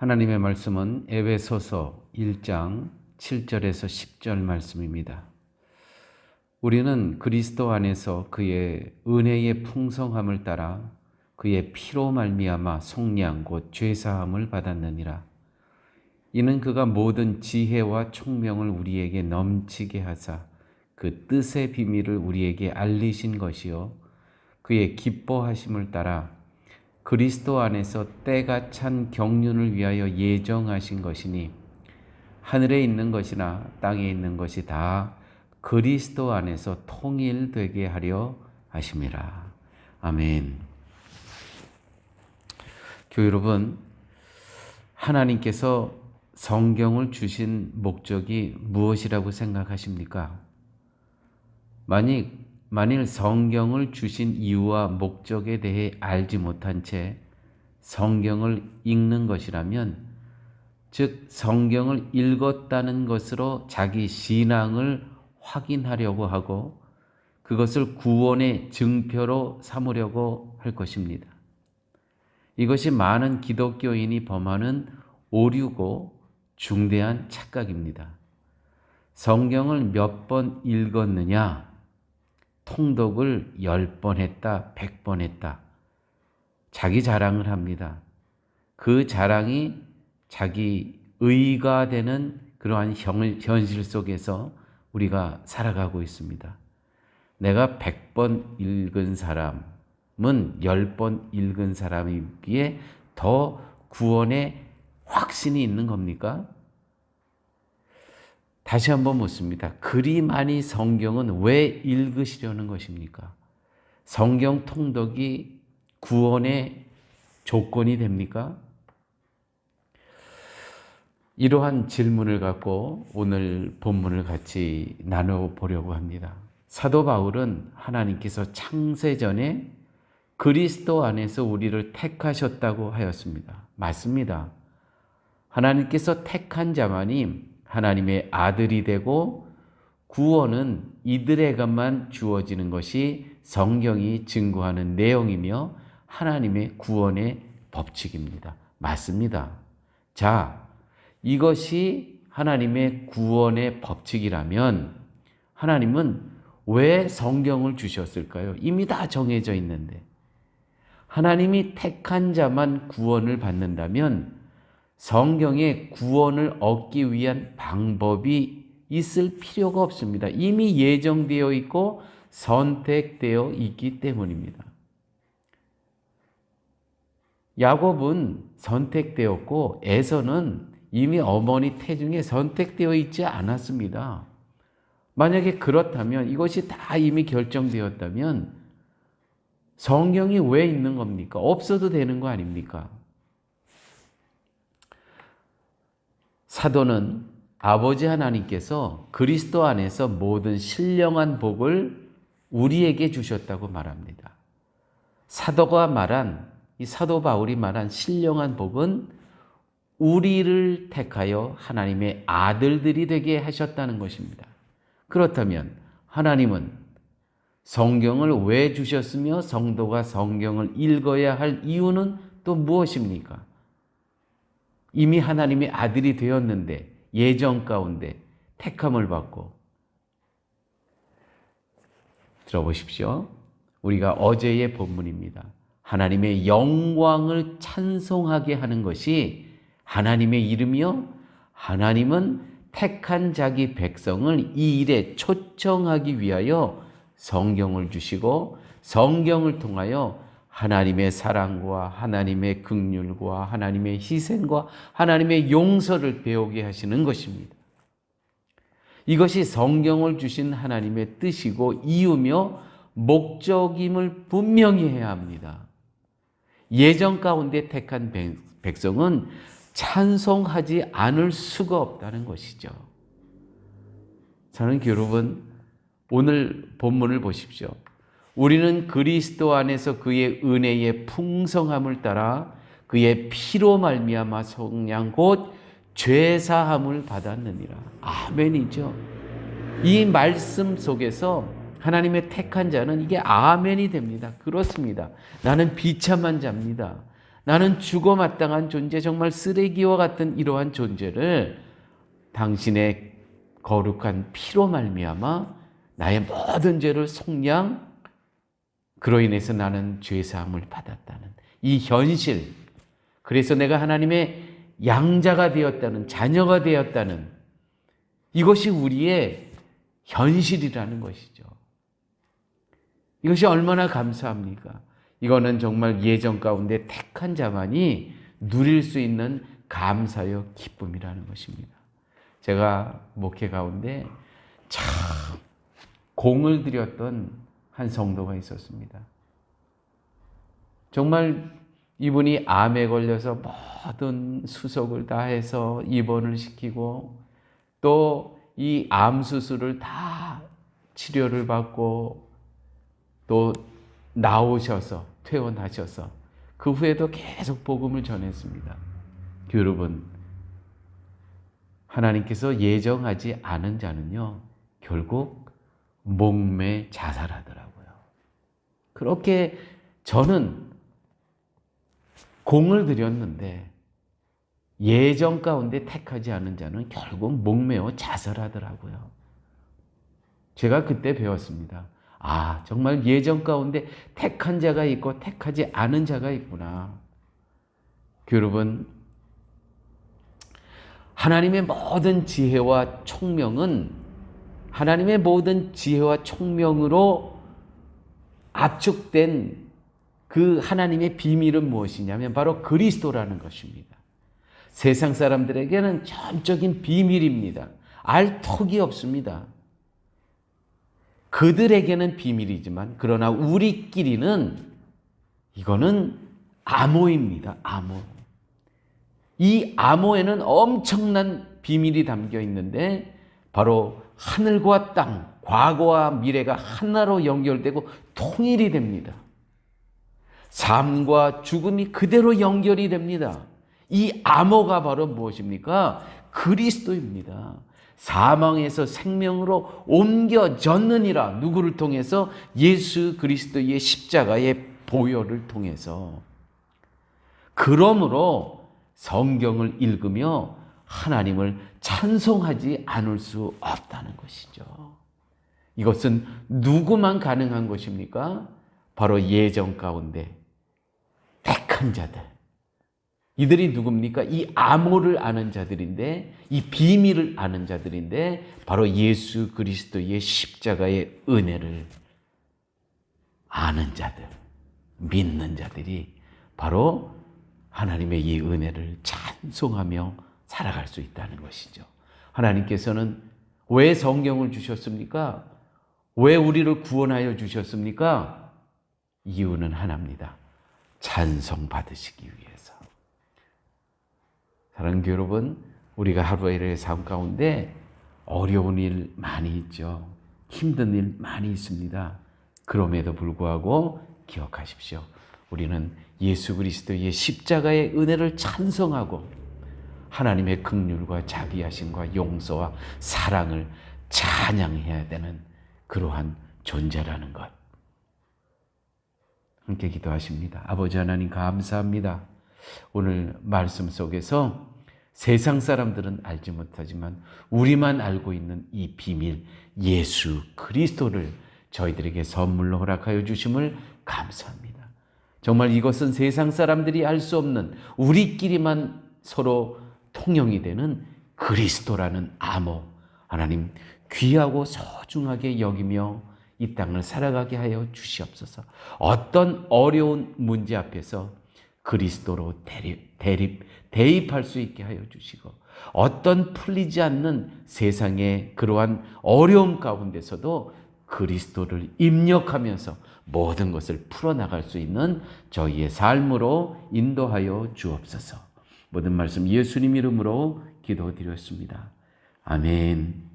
하나님의 말씀은 에베소서 1장 7절에서 10절 말씀입니다. 우리는 그리스도 안에서 그의 은혜의 풍성함을 따라 그의 피로 말미암아 속량 곧 죄사함을 받았느니라. 이는 그가 모든 지혜와 총명을 우리에게 넘치게 하사 그 뜻의 비밀을 우리에게 알리신 것이요 그의 기뻐하심을 따라 그리스도 안에서 때가 찬 경륜을 위하여 예정하신 것이니 하늘에 있는 것이나 땅에 있는 것이 다 그리스도 안에서 통일되게 하려 하심이라. 아멘. 교회 여러분, 하나님께서 성경을 주신 목적이 무엇이라고 생각하십니까? 만일 성경을 주신 이유와 목적에 대해 알지 못한 채 성경을 읽는 것이라면, 즉 성경을 읽었다는 것으로 자기 신앙을 확인하려고 하고 그것을 구원의 증표로 삼으려고 할 것입니다. 이것이 많은 기독교인이 범하는 오류고 중대한 착각입니다. 성경을 몇 번 읽었느냐? 통독을 10번 했다, 100번 했다. 자기 자랑을 합니다. 그 자랑이 자기 의가 되는 그러한 현실 속에서 우리가 살아가고 있습니다. 내가 100번 읽은 사람은 10번 읽은 사람에 비해 더 구원의 확신이 있는 겁니까? 다시 한번 묻습니다. 그리 많이 성경은 왜 읽으시려는 것입니까? 성경 통독이 구원의 조건이 됩니까? 이러한 질문을 갖고 오늘 본문을 같이 나눠보려고 합니다. 사도 바울은 하나님께서 창세전에 그리스도 안에서 우리를 택하셨다고 하였습니다. 맞습니다. 하나님께서 택한 자만이 하나님의 아들이 되고 구원은 이들에게만 주어지는 것이 성경이 증거하는 내용이며 하나님의 구원의 법칙입니다. 맞습니다. 자, 이것이 하나님의 구원의 법칙이라면 하나님은 왜 성경을 주셨을까요? 이미 다 정해져 있는데. 하나님이 택한 자만 구원을 받는다면 성경에 구원을 얻기 위한 방법이 있을 필요가 없습니다. 이미 예정되어 있고 선택되어 있기 때문입니다. 야곱은 선택되었고 에서는 이미 어머니 태중에 선택되어 있지 않았습니다. 만약에 그렇다면, 이것이 다 이미 결정되었다면 성경이 왜 있는 겁니까? 없어도 되는 거 아닙니까? 사도는 아버지 하나님께서 그리스도 안에서 모든 신령한 복을 우리에게 주셨다고 말합니다. 이 사도 바울이 말한 신령한 복은 우리를 택하여 하나님의 아들들이 되게 하셨다는 것입니다. 그렇다면 하나님은 성경을 왜 주셨으며 성도가 성경을 읽어야 할 이유는 또 무엇입니까? 이미 하나님의 아들이 되었는데 예정 가운데 택함을 받고. 들어보십시오. 우리가 어제의 본문입니다. 하나님의 영광을 찬송하게 하는 것이 하나님의 이름이요, 하나님은 택한 자기 백성을 이 일에 초청하기 위하여 성경을 주시고 성경을 통하여 하나님의 사랑과 하나님의 긍휼과 하나님의 희생과 하나님의 용서를 배우게 하시는 것입니다. 이것이 성경을 주신 하나님의 뜻이고 이유며 목적임을 분명히 해야 합니다. 예정 가운데 택한 백성은 찬송하지 않을 수가 없다는 것이죠. 저는 여러분, 오늘 본문을 보십시오. 우리는 그리스도 안에서 그의 은혜의 풍성함을 따라 그의 피로 말미암아 속량 곧 죄사함을 받았느니라. 아멘이죠. 이 말씀 속에서 하나님의 택한 자는 이게 아멘이 됩니다. 그렇습니다. 나는 비참한 자입니다. 나는 죽어마땅한 존재, 정말 쓰레기와 같은 이러한 존재를 당신의 거룩한 피로 말미암아 나의 모든 죄를 속량, 그로 인해서 나는 죄사함을 받았다는 이 현실, 그래서 내가 하나님의 양자가 되었다는, 자녀가 되었다는, 이것이 우리의 현실이라는 것이죠. 이것이 얼마나 감사합니까? 이거는 정말 예정 가운데 택한 자만이 누릴 수 있는 감사요 기쁨이라는 것입니다. 제가 목회 가운데 참 공을 들였던 한 성도가 있었습니다. 정말 이분이 암에 걸려서 모든 수속을 다 해서 입원을 시키고 또 이 암 수술을 다 치료를 받고 또 나오셔서 퇴원하셔서 그 후에도 계속 복음을 전했습니다. 여러분, 하나님께서 예정하지 않은 자는요, 결국 목매 자살하더라고요. 그렇게 저는 공을 들였는데 예정 가운데 택하지 않은 자는 결국 목매어 자살하더라고요. 제가 그때 배웠습니다. 아, 정말 예정 가운데 택한 자가 있고 택하지 않은 자가 있구나. 여러분, 하나님의 모든 지혜와 총명은 하나님의 모든 지혜와 총명으로 압축된 그 하나님의 비밀은 무엇이냐면 바로 그리스도라는 것입니다. 세상 사람들에게는 전적인 비밀입니다. 알 턱이 없습니다. 그들에게는 비밀이지만 그러나 우리끼리는 이거는 암호입니다. 암호. 이 암호에는 엄청난 비밀이 담겨 있는데 바로 하늘과 땅, 과거와 미래가 하나로 연결되고 통일이 됩니다. 삶과 죽음이 그대로 연결이 됩니다. 이 암호가 바로 무엇입니까? 그리스도입니다. 사망에서 생명으로 옮겨졌느니라. 누구를 통해서? 예수 그리스도의 십자가의 보혈을 통해서. 그러므로 성경을 읽으며 하나님을 찬송하지 않을 수 없다는 것이죠. 이것은 누구만 가능한 것입니까? 바로 예정 가운데 택한 자들. 이들이 누굽니까? 이 암호를 아는 자들인데, 이 비밀을 아는 자들인데 바로 예수 그리스도의 십자가의 은혜를 아는 자들, 믿는 자들이 바로 하나님의 이 은혜를 찬송하며 살아갈 수 있다는 것이죠. 하나님께서는 왜 성경을 주셨습니까? 왜 우리를 구원하여 주셨습니까? 이유는 하나입니다. 찬송 받으시기 위해서. 사랑하는 여러분, 우리가 하루의 삶 가운데 어려운 일 많이 있죠. 힘든 일 많이 있습니다. 그럼에도 불구하고 기억하십시오. 우리는 예수 그리스도의 십자가의 은혜를 찬송하고 하나님의 긍휼과 자비하심과 용서와 사랑을 찬양해야 되는 그러한 존재라는 것. 함께 기도하십니다. 아버지 하나님 감사합니다. 오늘 말씀 속에서 세상 사람들은 알지 못하지만 우리만 알고 있는 이 비밀 예수 그리스도를 저희들에게 선물로 허락하여 주심을 감사합니다. 정말 이것은 세상 사람들이 알 수 없는 우리끼리만 서로 통용이 되는 그리스도라는 암호, 하나님 귀하고 소중하게 여기며 이 땅을 살아가게 하여 주시옵소서. 어떤 어려운 문제 앞에서 그리스도로 대입할 수 있게 하여 주시고, 어떤 풀리지 않는 세상의 그러한 어려움 가운데서도 그리스도를 입력하면서 모든 것을 풀어나갈 수 있는 저희의 삶으로 인도하여 주옵소서. 모든 말씀 예수님 이름으로 기도드렸습니다. 아멘.